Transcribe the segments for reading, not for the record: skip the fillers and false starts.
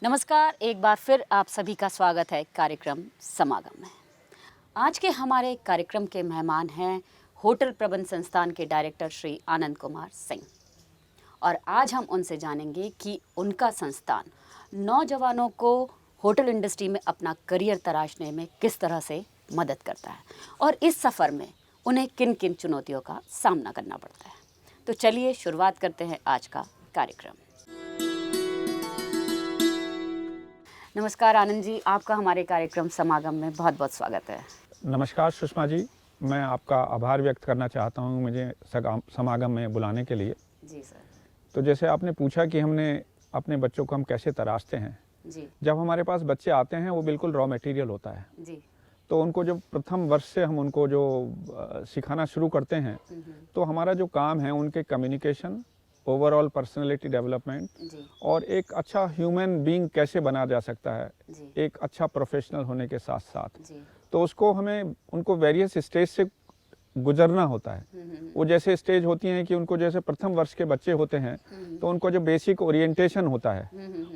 नमस्कार, एक बार फिर आप सभी का स्वागत है कार्यक्रम समागम में। आज के हमारे कार्यक्रम के मेहमान हैं होटल प्रबंध संस्थान के डायरेक्टर श्री आनंद कुमार सिंह और आज हम उनसे जानेंगे कि उनका संस्थान नौजवानों को होटल इंडस्ट्री में अपना करियर तराशने में किस तरह से मदद करता है और इस सफ़र में उन्हें किन किन चुनौतियों का सामना करना पड़ता है। तो चलिए शुरुआत करते हैं आज का कार्यक्रम। नमस्कार आनंद जी, आपका हमारे कार्यक्रम समागम में बहुत बहुत स्वागत है। नमस्कार सुषमा जी, मैं आपका आभार व्यक्त करना चाहता हूं मुझे समागम में बुलाने के लिए। जी सर। तो जैसे आपने पूछा कि हमने अपने बच्चों को हम कैसे तराशते हैं जी। जब हमारे पास बच्चे आते हैं वो बिल्कुल रॉ मटेरियल होता है जी। तो उनको जब प्रथम वर्ष से हम उनको जो सिखाना शुरू करते हैं तो हमारा जो काम है उनके कम्युनिकेशन, ओवरऑल पर्सनालिटी डेवलपमेंट और एक अच्छा ह्यूमन बीइंग कैसे बना जा सकता है एक अच्छा प्रोफेशनल होने के साथ साथ, तो उसको हमें उनको वेरियस स्टेज से गुजरना होता है। वो जैसे स्टेज होती हैं कि उनको जैसे प्रथम वर्ष के बच्चे होते हैं तो उनको जो बेसिक ओरिएंटेशन होता है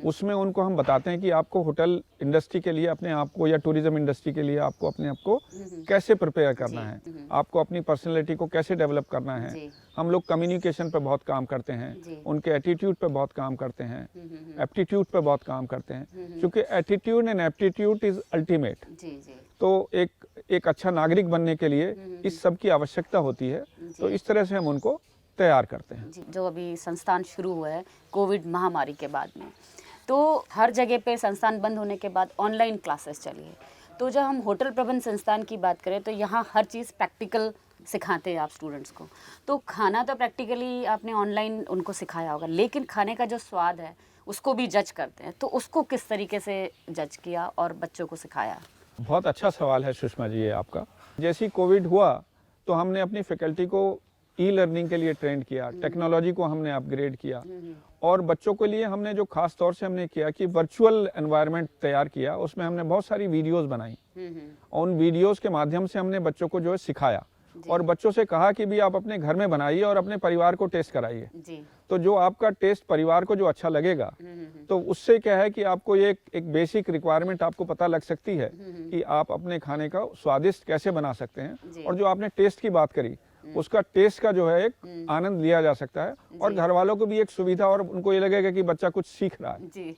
उसमें उनको हम बताते हैं कि आपको होटल इंडस्ट्री के लिए अपने आप को या टूरिज्म इंडस्ट्री के लिए आपको अपने आप को कैसे प्रिपेयर करना है, आपको अपनी पर्सनैलिटी को कैसे डेवलप करना है। हम लोग कम्युनिकेशन पे बहुत काम करते हैं, उनके एटीट्यूड पे बहुत काम करते हैं, एप्टीट्यूड पे बहुत काम करते हैं, क्योंकि attitude and aptitude is ultimate. तो एक अच्छा नागरिक बनने के लिए इस सब की आवश्यकता होती है, तो इस तरह से हम उनको तैयार करते हैं। जो अभी संस्थान शुरू हुआ है कोविड महामारी के बाद में, तो हर जगह पे संस्थान बंद होने के बाद ऑनलाइन क्लासेस चली है। तो जब हम होटल प्रबंध संस्थान की बात करें तो यहाँ हर चीज़ प्रैक्टिकल सिखाते हैं आप स्टूडेंट्स को। तो खाना तो प्रैक्टिकली आपने ऑनलाइन उनको सिखाया होगा, लेकिन खाने का जो स्वाद है उसको भी जज करते हैं, तो उसको किस तरीके से जज किया और बच्चों को सिखाया? बहुत अच्छा सवाल है सुषमा जी ये आपका। जैसे ही कोविड हुआ तो हमने अपनी फैकल्टी को ई लर्निंग के लिए ट्रेंड किया, टेक्नोलॉजी को हमने अपग्रेड किया और बच्चों के लिए हमने जो खास तौर से हमने किया कि वर्चुअल एनवायरनमेंट तैयार किया, उसमें हमने बहुत सारी वीडियोस बनाई और उन वीडियोस के माध्यम से हमने बच्चों को जो है सिखाया और बच्चों से कहा कि भी आप अपने घर में बनाइए और अपने परिवार को टेस्ट कराइए। तो जो आपका टेस्ट परिवार को जो अच्छा लगेगा तो उससे क्या है कि आपको एक बेसिक रिक्वायरमेंट आपको पता लग सकती है कि आप अपने खाने का स्वादिष्ट कैसे बना सकते हैं और जो आपने टेस्ट की बात करी उसका टेस्ट का जो है एक आनंद लिया जा सकता है और घर वालों को भी एक सुविधा और उनको ये लगेगा कि बच्चा कुछ सीख रहा है।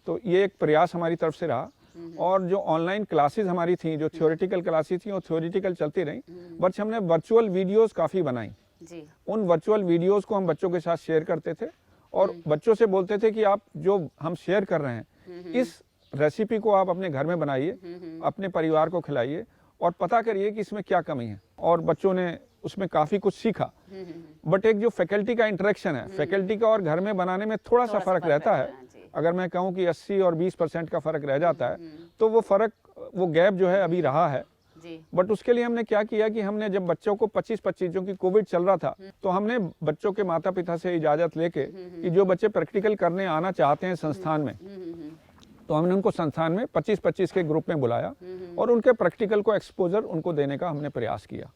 तो ये एक प्रयास हमारी तरफ से रहा और जो ऑनलाइन क्लासेस हमारी थी, जो थ्योरेटिकल क्लासेस थी वो थ्योरेटिकल चलती रही, बट हमने वर्चुअल वीडियोस काफ़ी बनाई। उन वर्चुअल वीडियोस को हम बच्चों के साथ शेयर करते थे और बच्चों से बोलते थे कि आप जो हम शेयर कर रहे हैं इस रेसिपी को आप अपने घर में बनाइए, अपने परिवार को खिलाइए और पता करिए कि इसमें क्या कमी है। और बच्चों ने उसमें काफ़ी कुछ सीखा। बट एक जो फैकल्टी का इंटरेक्शन है, फैकल्टी का और घर में बनाने में थोड़ा सा फ़र्क रहता है। अगर मैं कहूँ कि 80 और 20% का फ़र्क रह जाता है तो वो फ़र्क, वो गैप जो है अभी रहा है। बट उसके लिए हमने क्या किया कि हमने जब बच्चों को 25-25 जो कि कोविड चल रहा था तो हमने बच्चों के माता पिता से इजाज़त लेके कि जो बच्चे प्रैक्टिकल करने आना चाहते हैं संस्थान में, तो हमने उनको संस्थान में 25-25 के ग्रुप में बुलाया और उनके प्रैक्टिकल को एक्सपोजर उनको देने का हमने प्रयास किया।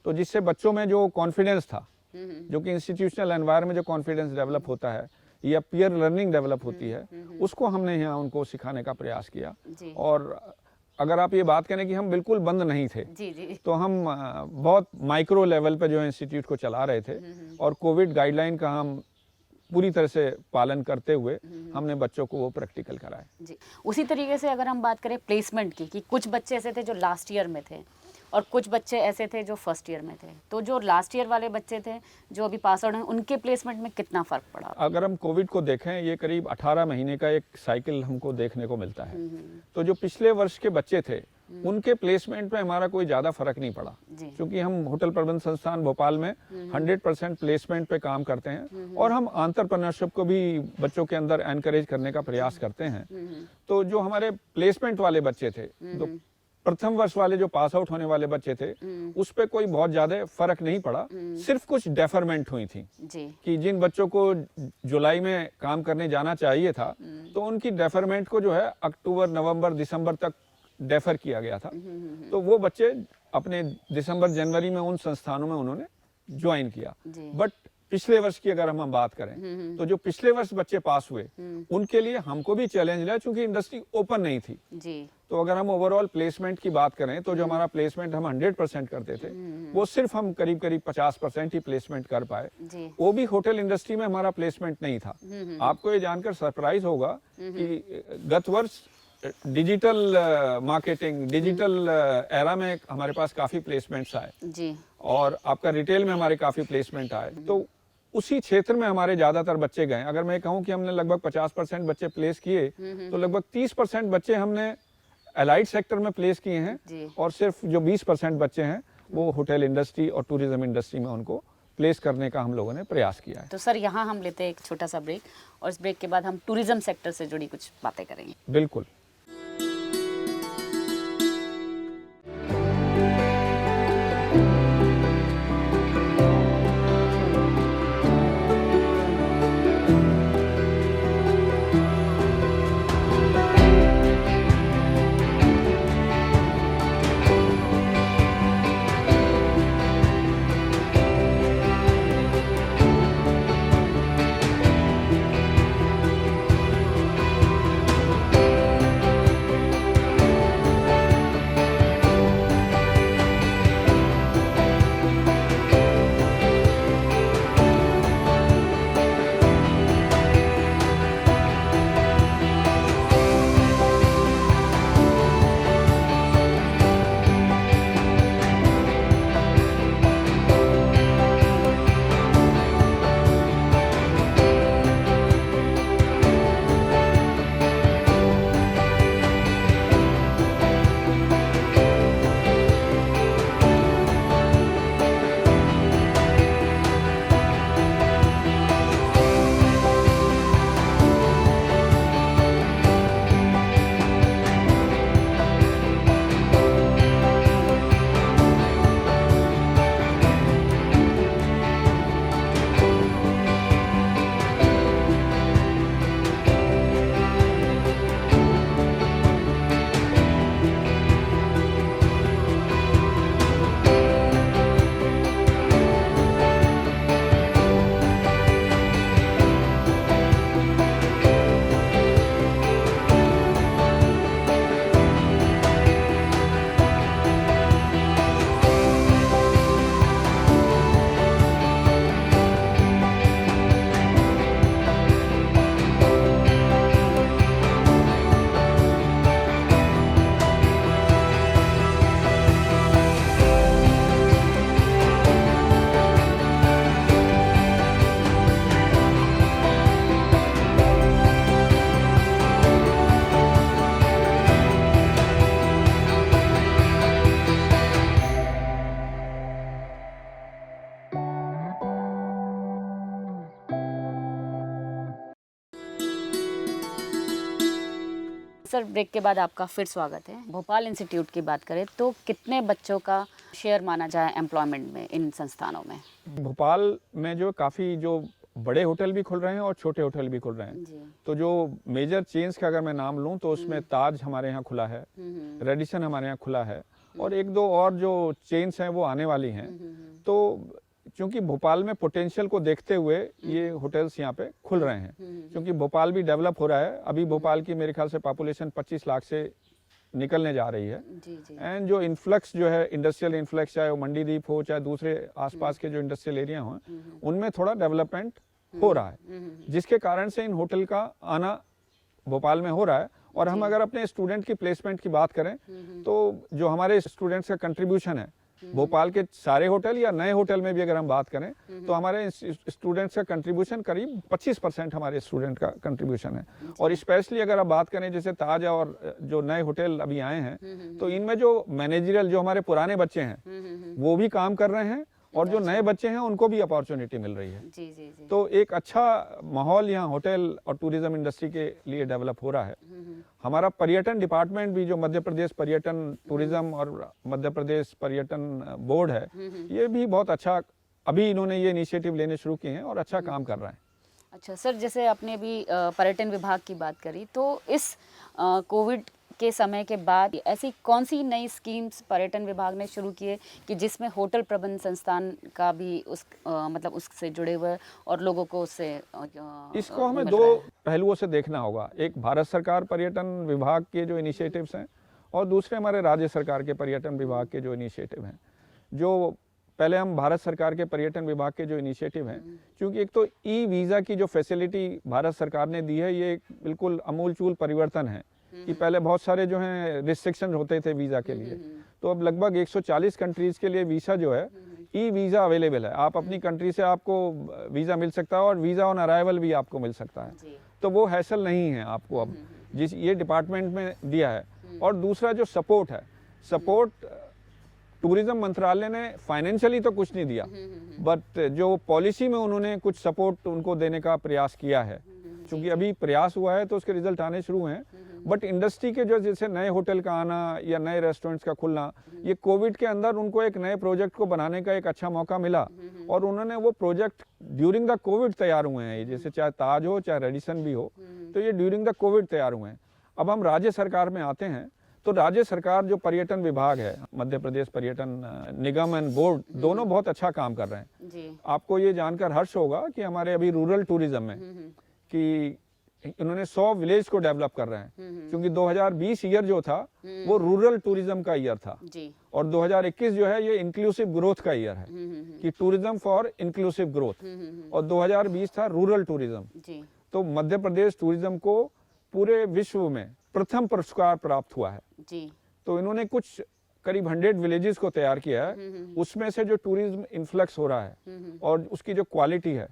तो जिससे बच्चों में जो कॉन्फिडेंस था, जो कि इंस्टीट्यूशनल एनवायरनमेंट में जो कॉन्फिडेंस डेवलप होता है या पीयर लर्निंग डेवलप होती है, उसको हमने यहाँ उनको सिखाने का प्रयास किया। और अगर आप ये बात करें कि हम बिल्कुल बंद नहीं थे, तो हम बहुत माइक्रो लेवल पे जो इंस्टीट्यूट को चला रहे थे और कोविड गाइडलाइन का हम पूरी तरह से पालन करते हुए हमने बच्चों को वो प्रैक्टिकल कराए। जी, उसी तरीके से अगर हम बात करें प्लेसमेंट की, कि कुछ बच्चे ऐसे थे जो लास्ट ईयर में थे और कुछ बच्चे ऐसे थे जो फर्स्ट ईयर में थे, तो जो लास्ट ईयर वाले बच्चे थे जो अभी पास आउट हैं उनके प्लेसमेंट में कितना फ़र्क पड़ा? अगर हम कोविड को देखें, ये करीब 18 महीने का एक साइकिल हमको देखने को मिलता है। तो जो पिछले वर्ष के बच्चे थे उनके प्लेसमेंट में हमारा कोई ज़्यादा फर्क नहीं पड़ा, क्योंकि हम होटल प्रबंध संस्थान भोपाल में 100% प्लेसमेंट पे काम करते हैं और हम एंटरप्रेन्योरशिप को भी बच्चों के अंदर एनकरेज करने का प्रयास करते हैं। तो जो हमारे प्लेसमेंट वाले बच्चे थे, तो प्रथम वर्ष वाले जो पास आउट होने वाले बच्चे थे उस पर कोई बहुत ज़्यादा फर्क नहीं पड़ा, सिर्फ कुछ डेफरमेंट हुई थी कि जिन बच्चों को जुलाई में काम करने जाना चाहिए था तो उनकी डेफरमेंट को जो है अक्टूबर, नवंबर, दिसंबर तक डेफर किया गया था। तो वो बच्चे अपने दिसंबर, जनवरी में उन संस्थानों में उन्होंने ज्वाइन किया। बट पिछले वर्ष की अगर हम बात करें तो जो पिछले वर्ष बच्चे पास हुए उनके लिए हमको भी चैलेंज रहा, क्योंकि इंडस्ट्री ओपन नहीं थी जी। तो अगर हम ओवरऑल प्लेसमेंट की बात करें तो जो हमारा प्लेसमेंट हम 100% करते थे वो सिर्फ हम करीब करीब 50% ही प्लेसमेंट कर पाए। वो भी होटल इंडस्ट्री में हमारा प्लेसमेंट नहीं था। आपको ये जानकर सरप्राइज होगा कि गत वर्ष डिजिटल मार्केटिंग, डिजिटल एरा में हमारे पास काफी प्लेसमेंट्स आए जी। और आपका रिटेल में हमारे काफी प्लेसमेंट आए। तो उसी क्षेत्र में हमारे ज्यादातर बच्चे गए। अगर मैं कहूं कि हमने लगभग 50% बच्चे प्लेस किए तो लगभग 30% बच्चे हमने एलाइड सेक्टर में प्लेस किए हैं और सिर्फ जो 20% बच्चे हैं वो होटल इंडस्ट्री और टूरिज्म इंडस्ट्री में उनको प्लेस करने का हम लोगों ने प्रयास किया है। तो सर यहाँ हम लेते हैं एक छोटा सा ब्रेक और इस ब्रेक के बाद हम टूरिज्म सेक्टर से जुड़ी कुछ बातें करेंगे। बिल्कुल। सर ब्रेक के बाद आपका फिर स्वागत है। भोपाल इंस्टीट्यूट की बात करें तो कितने बच्चों का शेयर माना जाए एम्प्लॉयमेंट में इन संस्थानों में? भोपाल में जो काफ़ी जो बड़े होटल भी खुल रहे हैं और छोटे होटल भी खुल रहे हैं। तो जो मेजर चेन्स का अगर मैं नाम लूं तो उसमें ताज हमारे यहाँ खुला है, रेडिसन हमारे यहाँ खुला है और एक दो और जो चेन्स हैं वो आने वाली हैं। तो क्योंकि भोपाल में पोटेंशियल को देखते हुए ये होटल्स यहाँ पे खुल रहे हैं, क्योंकि भोपाल भी डेवलप हो रहा है। अभी भोपाल की मेरे ख्याल से पॉपुलेशन 25 लाख से निकलने जा रही है। एंड जो इन्फ्लक्स जो है इंडस्ट्रियल इन्फ्लक्स, चाहे वो मंडीदीप हो चाहे दूसरे आसपास के जो इंडस्ट्रियल एरिया हो, उनमें थोड़ा डेवलपमेंट हो रहा है, जिसके कारण से इन होटल का आना भोपाल में हो रहा है। और हम अगर अपने स्टूडेंट की प्लेसमेंट की बात करें तो जो हमारे स्टूडेंट्स का कंट्रीब्यूशन है भोपाल के सारे होटल या नए होटल में भी अगर हम बात करें तो हमारे स्टूडेंट्स का कंट्रीब्यूशन करीब 25% हमारे स्टूडेंट का कंट्रीब्यूशन है। और स्पेशली अगर आप बात करें जैसे ताज और जो नए होटल अभी आए हैं तो इनमें जो मैनेजरियल जो हमारे पुराने बच्चे हैं वो भी काम कर रहे हैं और जो नए बच्चे हैं उनको भी अपॉर्चुनिटी मिल रही है। जी। तो एक अच्छा माहौल यहाँ होटल और टूरिज्म इंडस्ट्री के लिए डेवलप हो रहा है। हमारा पर्यटन डिपार्टमेंट भी जो मध्य प्रदेश पर्यटन टूरिज्म और मध्य प्रदेश पर्यटन बोर्ड है, ये भी बहुत अच्छा, अभी इन्होंने ये इनिशिएटिव लेने शुरू किए हैं और अच्छा काम कर रहा है। अच्छा सर, जैसे आपने भी पर्यटन विभाग की बात करी तो इस कोविड के समय के बाद ऐसी कौन सी नई स्कीम्स पर्यटन विभाग ने शुरू किए कि जिसमें होटल प्रबंध संस्थान का भी मतलब उससे जुड़े हुए और लोगों को उससे इसको हमें मिल दो रहा है? पहलुओं से देखना होगा। एक भारत सरकार पर्यटन विभाग के जो इनिशिएटिव्स हैं और दूसरे हमारे राज्य सरकार के पर्यटन विभाग के जो इनिशिएटिव हैं। जो पहले हम भारत सरकार के पर्यटन विभाग के जो इनिशिएटिव हैं, क्योंकि एक तो ई वीज़ा की जो फैसिलिटी भारत सरकार ने दी है, ये एक बिल्कुल अमूलचूल परिवर्तन है कि पहले बहुत सारे जो हैं रिस्ट्रिक्शन होते थे वीज़ा के लिए, तो अब लगभग 140 कंट्रीज़ के लिए वीज़ा जो है ई वीज़ा अवेलेबल है। आप अपनी कंट्री से आपको वीज़ा मिल सकता है और वीज़ा ऑन अराइवल भी आपको मिल सकता है, तो वो हैसल नहीं है आपको अब, जिस ये डिपार्टमेंट में दिया है। और दूसरा जो सपोर्ट है, सपोर्ट टूरिज्म मंत्रालय ने फाइनेंशियली तो कुछ नहीं दिया, बट जो पॉलिसी में उन्होंने कुछ सपोर्ट उनको देने का प्रयास किया है। क्योंकि अभी प्रयास हुआ है तो उसके रिजल्ट आने शुरू हैं, बट इंडस्ट्री के जो जैसे नए होटल का आना या नए रेस्टोरेंट्स का खुलना, ये कोविड के अंदर उनको एक नए प्रोजेक्ट को बनाने का एक अच्छा मौका मिला और उन्होंने वो प्रोजेक्ट ड्यूरिंग द कोविड तैयार हुए हैं। जैसे चाहे ताज हो चाहे रेडिसन भी हो, तो ये ड्यूरिंग द कोविड तैयार हुए हैं। अब हम राज्य सरकार में आते हैं, तो राज्य सरकार जो पर्यटन विभाग है, मध्य प्रदेश पर्यटन निगम एंड बोर्ड, दोनों बहुत अच्छा काम कर रहे हैं जी। आपको ये जानकर हर्ष होगा कि हमारे अभी रूरल टूरिज्म में कि इन्होंने 100 विलेज को डेवलप कर रहे हैं, क्योंकि 2020 ईयर जो था वो रूरल टूरिज्म का ईयर था जी। और 2021 जो है ये इंक्लूसिव ग्रोथ का ईयर है कि टूरिज्म फॉर इंक्लूसिव ग्रोथ, और 2020 था रूरल टूरिज्म। जी। तो मध्य प्रदेश टूरिज्म को पूरे विश्व में प्रथम पुरस्कार प्राप्त हुआ है जी। तो इन्होंने कुछ करीब 100 विलेजेस को तैयार किया है, उसमें से जो टूरिज्म इन्फ्लक्स हो रहा है और उसकी जो क्वालिटी है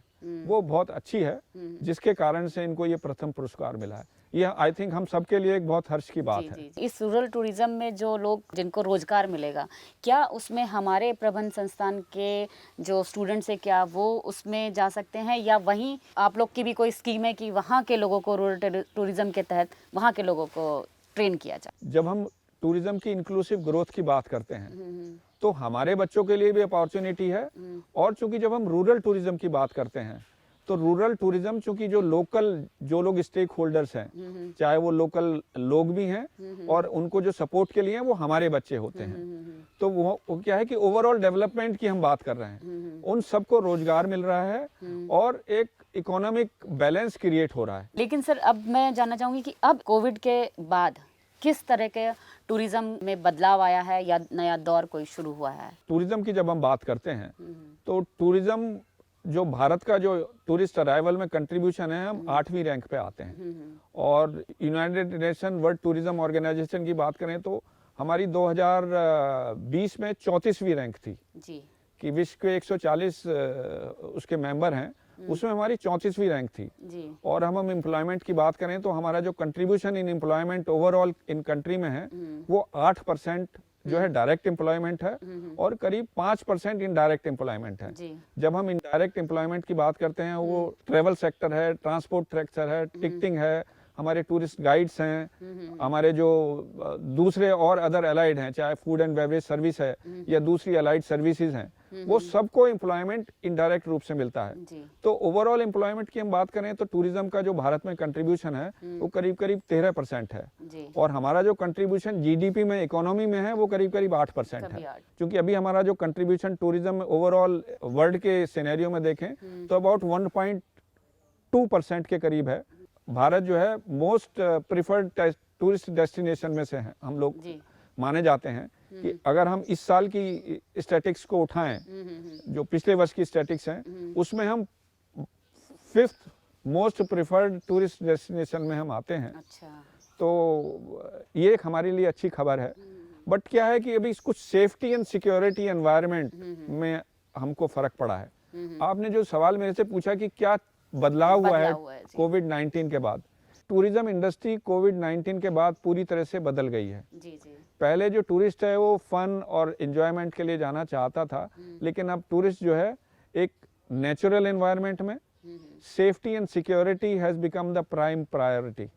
वो बहुत अच्छी है, जिसके कारण से इनको ये प्रथम पुरस्कार मिला है। ये आई थिंक हम सबके लिए एक बहुत हर्ष की बात जी, है। जी, जी। इस रूरल टूरिज्म में जो लोग जिनको रोजगार मिलेगा, क्या उसमें हमारे प्रबंध संस्थान के जो स्टूडेंट्स है क्या वो उसमें जा सकते हैं, या वहीं आप लोग की भी कोई स्कीम है कि वहाँ के लोगों को रूरल टूरिज्म के तहत वहाँ के लोगों को ट्रेन किया जाए? जब हम टूरिज्म की इंक्लूसिव ग्रोथ की बात करते हैं तो हमारे बच्चों के लिए भी अपॉर्चुनिटी है, और चूंकि जब हम रूरल टूरिज्म की बात करते हैं तो रूरल टूरिज्म चूंकि जो लोग स्टेक होल्डर्स हैं, चाहे वो लोकल लोग भी हैं और उनको जो सपोर्ट के लिए हैं वो हमारे बच्चे होते हैं, तो वो क्या है कि ओवरऑल डेवलपमेंट की हम बात कर रहे हैं, उन सबको रोजगार मिल रहा है और एक इकोनॉमिक बैलेंस क्रिएट हो रहा है। लेकिन सर अब मैं जानना चाहूँगी कि अब कोविड के बाद किस तरह के टूरिज्म में बदलाव आया है या नया दौर कोई शुरू हुआ है? टूरिज्म की जब हम बात करते हैं तो टूरिज्म जो भारत का जो टूरिस्ट अराइवल में कंट्रीब्यूशन है, हम 8वीं रैंक पे आते हैं, और United Nation World Tourism Organization की बात करें तो हमारी 2020 में 34वीं रैंक थी जी। कि विश्व के 140 उसके मेंबर हैं, उसमें हमारी 34वीं रैंक थी जी। और हम एम्प्लॉयमेंट की बात करें तो हमारा जो contribution in employment overall in country में है वो 8% जो है डायरेक्ट एम्प्लॉयमेंट है और करीब 5% इनडायरेक्ट एम्प्लॉयमेंट है। जी। जब हम इनडायरेक्ट एम्प्लॉयमेंट की बात करते हैं वो ट्रेवल सेक्टर है, ट्रांसपोर्ट सेक्टर है, टिकटिंग है, हमारे टूरिस्ट गाइड्स हैं, हमारे जो दूसरे और अदर अलाइड हैं, चाहे फूड एंड बेवरेज सर्विस है या दूसरी अलाइड सर्विसेज हैं, वो सबको एम्प्लॉयमेंट इनडायरेक्ट रूप से मिलता है। जी। तो ओवरऑल एम्प्लॉयमेंट की हम बात करें तो टूरिज्म का जो भारत में कंट्रीब्यूशन है वो करीब करीब 13% है, जी। और हमारा जो कंट्रीब्यूशन जीडीपी में इकोनॉमी में है वो करीब करीब 8% कभी है। 8। क्योंकि अभी हमारा जो कंट्रीब्यूशन टूरिज्म में ओवरऑल वर्ल्ड के सिनेरियो में देखें तो अबाउट 1.2% के करीब है। भारत जो है मोस्ट प्रिफर्ड टूरिस्ट डेस्टिनेशन में से है, हम लोग जी। माने जाते हैं कि अगर हम इस साल की स्टैटिक्स को उठाएं, जो पिछले वर्ष की स्टैटिक्स हैं, उसमें हम 5th most preferred tourist destination में हम आते हैं। अच्छा। तो ये एक हमारे लिए अच्छी खबर है, बट क्या है कि अभी कुछ सेफ्टी एंड सिक्योरिटी एनवायरनमेंट में हमको फर्क पड़ा है। आपने जो सवाल मेरे से पूछा कि क्या बदलाव हुआ है जी। कोविड-19 के बाद, टूरिज्म इंडस्ट्री कोविड-19 के बाद पूरी तरह से बदल गई है। जी। जी। पहले जो टूरिस्ट है वो फन और एंजॉयमेंट के लिए जाना चाहता था, लेकिन अब टूरिस्ट जो है एक नेचुरल एनवायरनमेंट में safety and security has become the prime priority.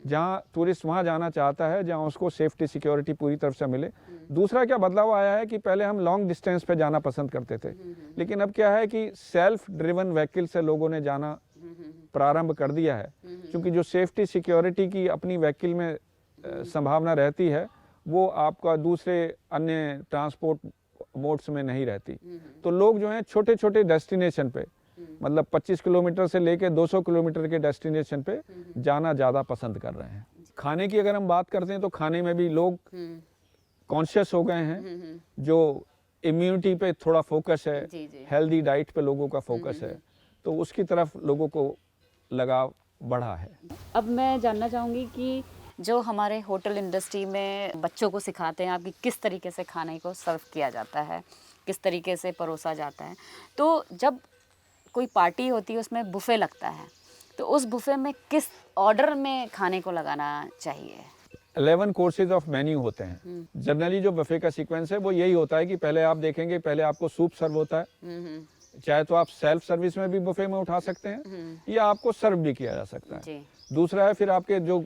जहाँ टूरिस्ट वहाँ जाना चाहता है जहाँ उसको सेफ्टी सिक्योरिटी पूरी तरफ से मिले। दूसरा क्या बदलाव आया है कि पहले हम लॉन्ग डिस्टेंस पे जाना पसंद करते थे, लेकिन अब क्या है कि सेल्फ ड्रिवन व्हीकल से लोगों ने जाना प्रारंभ कर दिया है, क्योंकि जो सेफ्टी सिक्योरिटी की अपनी व्हीकल में संभावना रहती है वो आपका दूसरे अन्य ट्रांसपोर्ट मोड्स में नहीं रहती। तो लोग जो हैं छोटे छोटे डेस्टिनेशन पे, मतलब 25 किलोमीटर से लेके 200 किलोमीटर के डेस्टिनेशन पे जाना ज़्यादा पसंद कर रहे हैं। खाने की अगर हम बात करते हैं तो खाने में भी लोग कॉन्शियस हो गए हैं। जो इम्यूनिटी पे थोड़ा फोकस है, हेल्दी डाइट पे लोगों का फोकस है, तो उसकी तरफ लोगों को लगाव बढ़ा है। अब मैं जानना चाहूँगी कि जो हमारे होटल इंडस्ट्री में बच्चों को सिखाते हैं आप कि किस तरीके से खाने को सर्व किया जाता है, किस तरीके से परोसा जाता है, तो जब कोई पार्टी होती है उसमें बुफे लगता है, तो उस बुफे में किस ऑर्डर में खाने को लगाना चाहिए? 11 कोर्सेज ऑफ मेन्यू होते हैं। जनरली जो बुफे का सीक्वेंस है वो यही होता है कि पहले आप देखेंगे, पहले आपको सूप सर्व होता है, चाहे तो आप सेल्फ सर्विस में भी बुफे में उठा सकते हैं या आपको सर्व भी किया जा सकता है। दूसरा है फिर आपके जो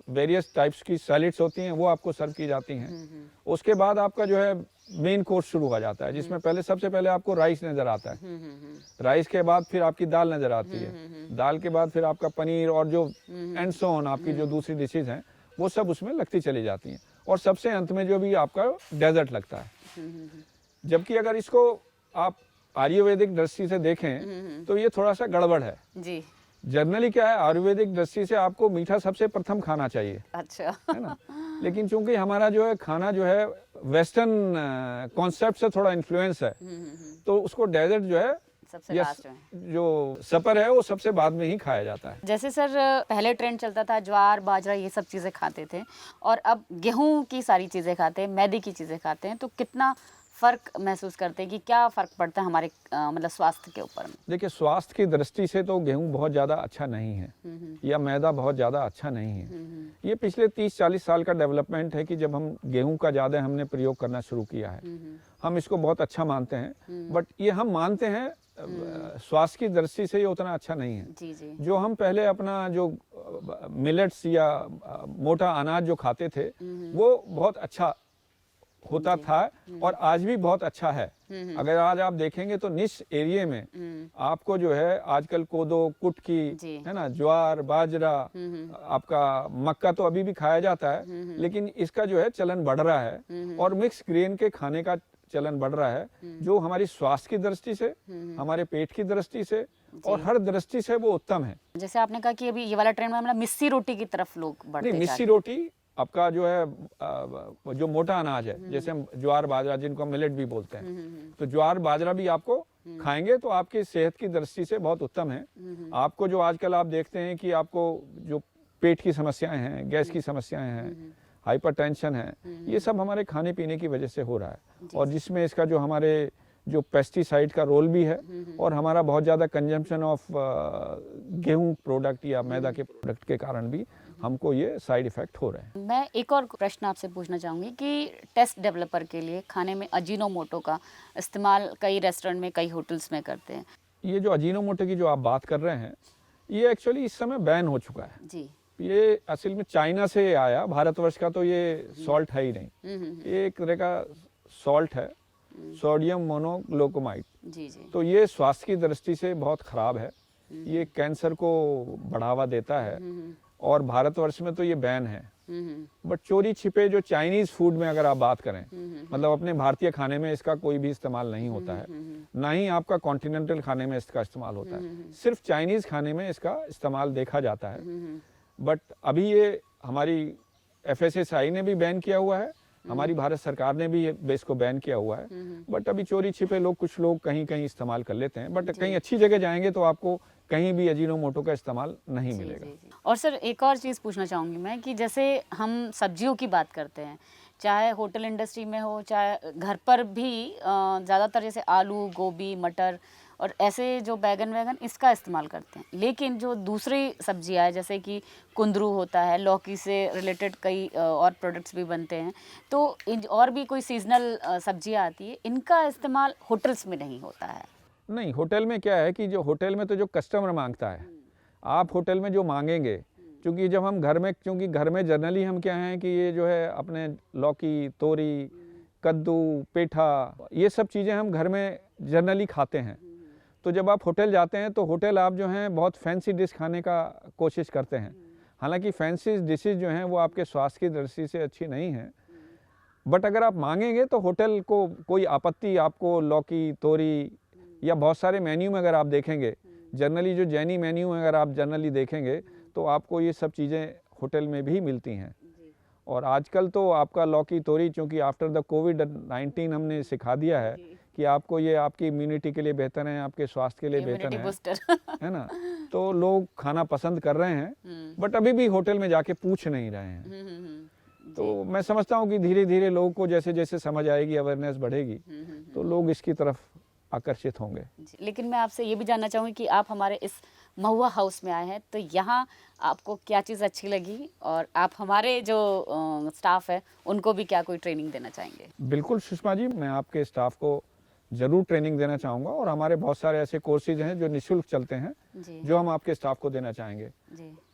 वेरियस टाइप्स की सैलिड्स होती हैं वो आपको सर्व की जाती हैं। उसके बाद आपका जो है मेन कोर्स शुरू हो जाता है, जिसमें पहले सबसे पहले आपको राइस नजर आता है। राइस के बाद फिर आपकी दाल नजर आती है, दाल के बाद फिर आपका पनीर और जो एंड सो ऑन आपकी जो दूसरी डिशेज हैं वो सब उसमें लगती चली जाती हैं, और सबसे अंत में जो भी आपका डेजर्ट लगता है। जबकि अगर इसको आप आयुर्वेदिक दृष्टि से देखें तो ये थोड़ा सा गड़बड़ है जी। जनरली क्या है, आयुर्वेदिक दृष्टि से आपको मीठा सबसे प्रथम खाना चाहिए, अच्छा है ना। लेकिन चूंकि हमारा जो है खाना जो है वेस्टर्न कॉन्सेप्ट से थोड़ा इन्फ्लुएंस है, तो उसको डेजर्ट जो है सबसे लास्ट में, जो सपर है वो सबसे बाद में ही खाया जाता है। जैसे सर पहले ट्रेंड चलता था ज्वार बाजरा ये सब चीज़ें खाते थे, और अब गेहूं की सारी चीज़ें खाते हैं, मैदे की चीज़ें खाते हैं, तो कितना फ़र्क महसूस करते हैं कि क्या फ़र्क पड़ता है हमारे मतलब स्वास्थ्य के ऊपर में? देखिए, स्वास्थ्य की दृष्टि से तो गेहूं बहुत ज़्यादा अच्छा नहीं है या मैदा बहुत ज़्यादा अच्छा नहीं है। ये पिछले 30-40 साल का डेवलपमेंट है कि जब हम गेहूं का ज़्यादा हमने प्रयोग करना शुरू किया है। हम इसको बहुत अच्छा मानते हैं, बट ये हम मानते हैं स्वास्थ्य की दृष्टि से ये उतना अच्छा नहीं है। जी जी। जो हम पहले अपना जो मिलेट्स या मोटा अनाज जो खाते थे वो बहुत अच्छा होता था, और आज भी बहुत अच्छा है। अगर आज आप देखेंगे तो निश एरिया में आपको जो है आजकल कोदो, कुटकी है ना, ज्वार बाजरा, आपका मक्का तो अभी भी खाया जाता है, लेकिन इसका जो है चलन बढ़ रहा है, और मिक्स ग्रेन के खाने का चलन बढ़ रहा है, जो हमारी स्वास्थ्य की दृष्टि से, हमारे पेट की दृष्टि से और हर दृष्टि से वो उत्तम है। जैसे आपने कहा कि अभी ये वाला ट्रेंड में मतलब मिस्सी रोटी की तरफ लोग बढ़ते नहीं, मिस्सी रोटी आपका जो है जो मोटा अनाज है, जैसे हम ज्वार बाजरा जिनको हम मिलेट भी बोलते हैं, तो ज्वार बाजरा भी आपको खाएंगे तो आपकी सेहत की दृष्टि से बहुत उत्तम है। आपको जो आजकल आप देखते हैं कि आपको जो पेट की समस्याएं हैं, गैस की समस्याएं हैं, हाइपरटेंशन है, ये सब हमारे खाने पीने की वजह से हो रहा है, और जिसमें इसका जो हमारे जो पेस्टिसाइड का रोल भी है, और हमारा बहुत ज़्यादा कंजम्पशन ऑफ गेहूं प्रोडक्ट या मैदा के प्रोडक्ट के कारण भी हमको ये साइड इफेक्ट हो रहे हैं। मैं एक और प्रश्न आपसे पूछना चाहूँगी कि टेस्ट डेवलपर के लिए खाने में अजीनोमोटो का इस्तेमाल कई रेस्टोरेंट में, कई होटल्स में करते हैं। ये जो अजीनोमोटो की जो आप बात कर रहे हैं, ये एक्चुअली इस समय बैन हो चुका है जी। ये असल में चाइना से आया, भारतवर्ष का तो ये सॉल्ट है ही नहीं। ये एक तरह का सॉल्ट है, सोडियम मोनोग्लूकोमाइड जी जी। तो ये स्वास्थ्य की दृष्टि से बहुत खराब है, ये कैंसर को बढ़ावा देता है, और भारतवर्ष में तो ये बैन है। बट चोरी छिपे जो चाइनीज फूड में अगर आप बात करें, मतलब अपने भारतीय खाने में इसका कोई भी इस्तेमाल नहीं होता है, ना ही आपका कॉन्टिनेंटल खाने में इसका इस्तेमाल होता है, सिर्फ चाइनीज खाने में इसका इस्तेमाल देखा जाता है। बट अभी ये हमारी FSSAI ने भी बैन किया हुआ है, हमारी भारत सरकार ने भी इसको बैन किया हुआ है, बट अभी चोरी छिपे लोग, कुछ लोग कहीं कहीं इस्तेमाल कर लेते हैं, बट कहीं अच्छी जगह जाएंगे तो आपको कहीं भी अजीनोमोटो का इस्तेमाल नहीं मिलेगा। और सर एक और चीज़ पूछना चाहूँगी मैं कि जैसे हम सब्जियों की बात करते हैं, चाहे होटल इंडस्ट्री में हो, चाहे घर पर भी, ज़्यादातर जैसे आलू, गोभी, मटर और ऐसे जो बैगन वैगन इसका इस्तेमाल करते हैं, लेकिन जो दूसरी सब्जियां है जैसे कि कुंदरू होता है, लौकी से रिलेटेड कई और प्रोडक्ट्स भी बनते हैं, तो और भी कोई सीजनल सब्जियां आती है, इनका इस्तेमाल होटल्स में नहीं होता है। नहीं, होटल में क्या है कि जो होटल में तो जो कस्टमर मांगता है, आप होटल में जो मांगेंगे, क्योंकि जब हम घर में, क्योंकि घर में जनरली हम क्या हैं कि ये जो है अपने लौकी, तोरी, कद्दू, पेठा, ये सब चीज़ें हम घर में जनरली खाते हैं। तो जब आप होटल जाते हैं तो होटल आप जो हैं बहुत फैंसी डिश खाने का कोशिश करते हैं। हालांकि फैंसी डिशेज जो हैं वो आपके स्वास्थ्य की दृष्टि से अच्छी नहीं हैं, बट अगर आप मांगेंगे तो होटल को कोई आपत्ति आपको लौकी, तोरी या बहुत सारे मेन्यू में अगर आप देखेंगे, जनरली जो जैनी मेन्यू में अगर आप जनरली देखेंगे तो आपको ये सब चीज़ें होटल में भी मिलती हैं। और आजकल तो आपका लौकी, तोरी, चूँकि आफ्टर द कोविड-19 हमने सिखा दिया है कि आपको ये आपकी इम्यूनिटी के लिए बेहतर है, आपके स्वास्थ्य के लिए बेहतर है ना? तो लोग खाना पसंद कर रहे हैं, बट अभी भी होटल में जाके पूछ नहीं रहे हैं। तो मैं समझता हूँ कि धीरे धीरे लोगों को जैसे जैसे समझ आएगी, अवेयरनेस बढ़ेगी, तो लोग इसकी तरफ आकर्षित होंगे। लेकिन मैं आपसे ये भी जानना चाहूँगी कि आप हमारे इस महुआ हाउस में आए हैं, तो यहाँ आपको क्या चीज़ अच्छी लगी और आप हमारे जो स्टाफ है उनको भी क्या कोई ट्रेनिंग देना चाहेंगे? बिल्कुल सुषमा जी, मैं आपके स्टाफ को ज़रूर ट्रेनिंग देना चाहूँगा और हमारे बहुत सारे ऐसे कोर्सेज हैं जो निःशुल्क चलते हैं, जो हम आपके स्टाफ को देना चाहेंगे।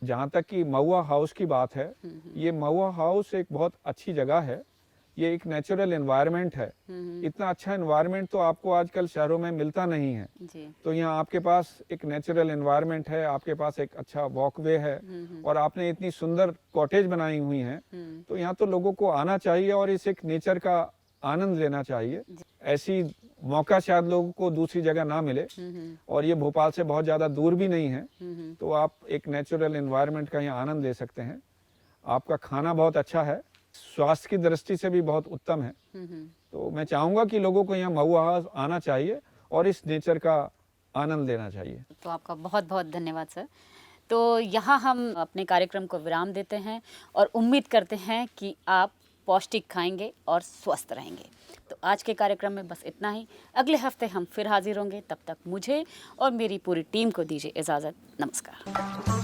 जहाँ तक कि महुआ हाउस की बात है, ये महुआ हाउस एक बहुत अच्छी जगह है, ये एक नेचुरल एनवायरनमेंट है। इतना अच्छा एनवायरनमेंट तो आपको आजकल शहरों में मिलता नहीं है। तो यहाँ आपके पास एक नेचुरल एनवायरनमेंट है, आपके पास एक अच्छा वॉकवे है और आपने इतनी सुंदर कॉटेज बनाई हुई हैं, तो यहाँ तो लोगों को आना चाहिए और इस एक नेचर का आनंद लेना चाहिए। ऐसी मौका शायद लोगों को दूसरी जगह ना मिले और ये भोपाल से बहुत ज़्यादा दूर भी नहीं है, तो आप एक नेचुरल एनवायरनमेंट का यहाँ आनंद ले सकते हैं। आपका खाना बहुत अच्छा है, स्वास्थ्य की दृष्टि से भी बहुत उत्तम है। तो मैं चाहूँगा कि लोगों को यहाँ महुआ हाउस आना चाहिए और इस नेचर का आनंद लेना चाहिए। तो आपका बहुत बहुत धन्यवाद सर। तो यहाँ हम अपने कार्यक्रम को विराम देते हैं और उम्मीद करते हैं कि आप पौष्टिक खाएंगे और स्वस्थ रहेंगे। तो आज के कार्यक्रम में बस इतना ही। अगले हफ्ते हम फिर हाजिर होंगे। तब तक मुझे और मेरी पूरी टीम को दीजिए इजाज़त। नमस्कार।